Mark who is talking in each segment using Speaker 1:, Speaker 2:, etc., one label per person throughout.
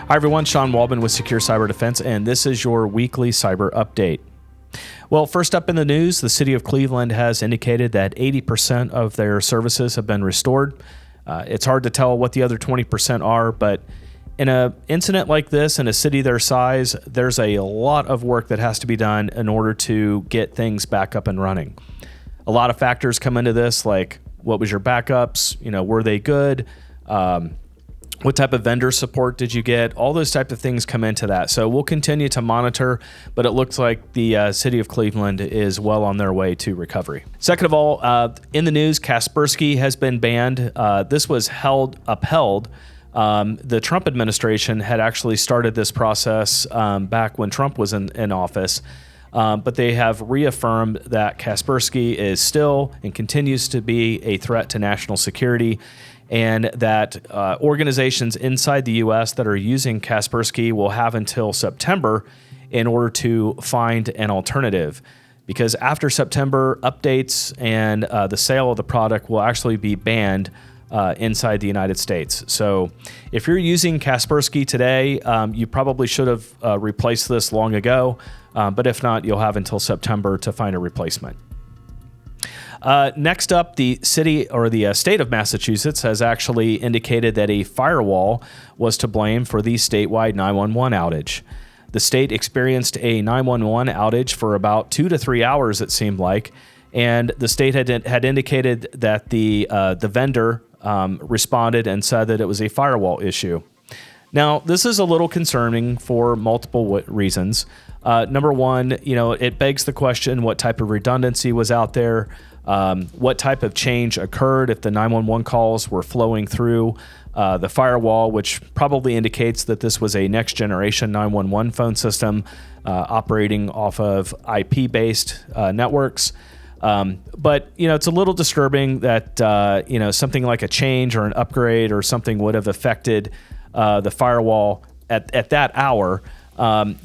Speaker 1: Hi everyone, Sean Walbin with Secure Cyber Defense, and this is your weekly cyber update. Well, first up in the news, the city of Cleveland has indicated that 80% of their services have been restored. It's hard to tell what the other 20% are, but in an incident like this, in a city their size, there's a lot of work that has to be done in order to get things back up and running. A lot of factors come into this, like what was your backups? Were they good? What type of vendor support did you get? All those types of things come into that. So we'll continue to monitor, but it looks like the city of Cleveland is well on their way to recovery. Second of all, in the news, Kaspersky has been banned. This was upheld. The Trump administration had actually started this process back when Trump was in office, but they have reaffirmed that Kaspersky is still and continues to be a threat to national security, and that organizations inside the U.S. that are using Kaspersky will have until September in order to find an alternative. Because after September, updates and the sale of the product will actually be banned inside the United States. So if you're using Kaspersky today, you probably should have replaced this long ago, but if not, you'll have until September to find a replacement. Next up, the city or the state of Massachusetts has actually indicated that a firewall was to blame for the statewide 911 outage. The state experienced a 911 outage for about 2 to 3 hours, it seemed like, and the state had indicated that the vendor responded and said that it was a firewall issue. Now, this is a little concerning for multiple reasons. Number one, it begs the question, what type of redundancy was out there? What type of change occurred if the 911 calls were flowing through the firewall, which probably indicates that this was a next generation 911 phone system operating off of IP-based networks. But it's a little disturbing that something like a change or an upgrade or something would have affected the firewall at that hour.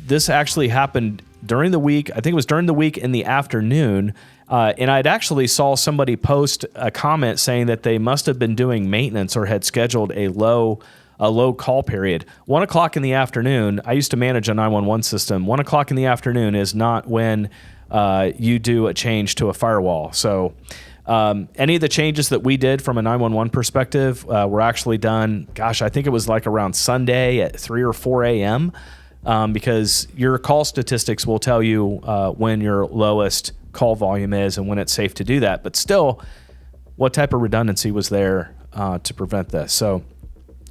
Speaker 1: This actually happened during the week. I think it was during the week in the afternoon. And I'd actually saw somebody post a comment saying that they must have been doing maintenance or had scheduled a low call period. 1 o'clock in the afternoon, I used to manage a 911 system. 1 o'clock in the afternoon is not when you do a change to a firewall. So any of the changes that we did from a 911 perspective were actually done, I think it was like around Sunday at 3 or 4 a.m. Because your call statistics will tell you when your lowest call volume is and when it's safe to do that. But still, what type of redundancy was there to prevent this? So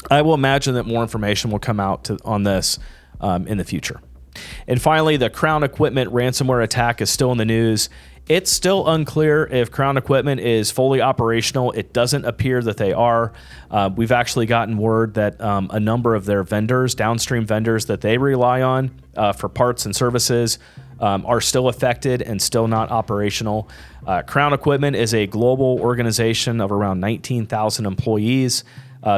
Speaker 1: I will imagine that more information will come out on this in the future. And finally, the Crown Equipment ransomware attack is still in the news. It's still unclear if Crown Equipment is fully operational. It doesn't appear that they are. We've actually gotten word that a number of their vendors, downstream vendors that they rely on for parts and services, are still affected and still not operational. Crown Equipment is a global organization of around 19,000 employees.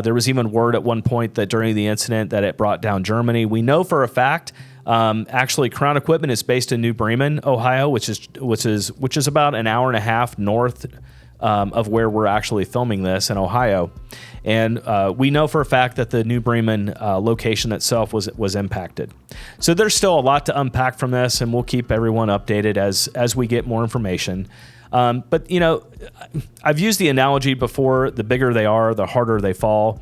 Speaker 1: There was even word at one point that during the incident that it brought down Germany. We know for a fact, actually, Crown Equipment is based in New Bremen, Ohio, which is about an hour and a half north of where we're actually filming this in Ohio. And we know for a fact that the New Bremen location itself was impacted. So there's still a lot to unpack from this, and we'll keep everyone updated as we get more information. But I've used the analogy before: the bigger they are, the harder they fall.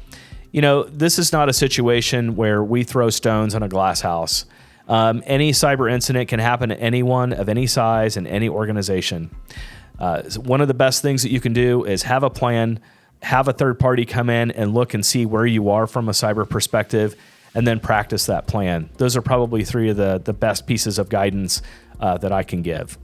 Speaker 1: This is not a situation where we throw stones on a glass house. Any cyber incident can happen to anyone of any size in any organization. One of the best things that you can do is have a plan, have a third party come in and look and see where you are from a cyber perspective, and then practice that plan. Those are probably three of the best pieces of guidance that I can give.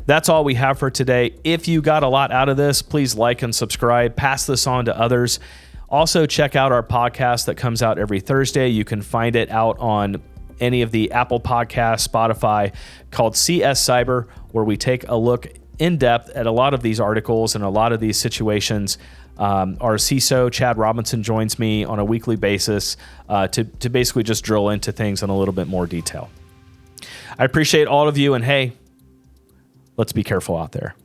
Speaker 1: That's all we have for today. If you got a lot out of this, please like and subscribe. Pass this on to others. Also, check out our podcast that comes out every Thursday. You can find it out on any of the Apple Podcasts, Spotify, called CS Cyber, where we take a look in depth at a lot of these articles and a lot of these situations. Our CISO, Chad Robinson, joins me on a weekly basis to basically just drill into things in a little bit more detail. I appreciate all of you, and hey, let's be careful out there.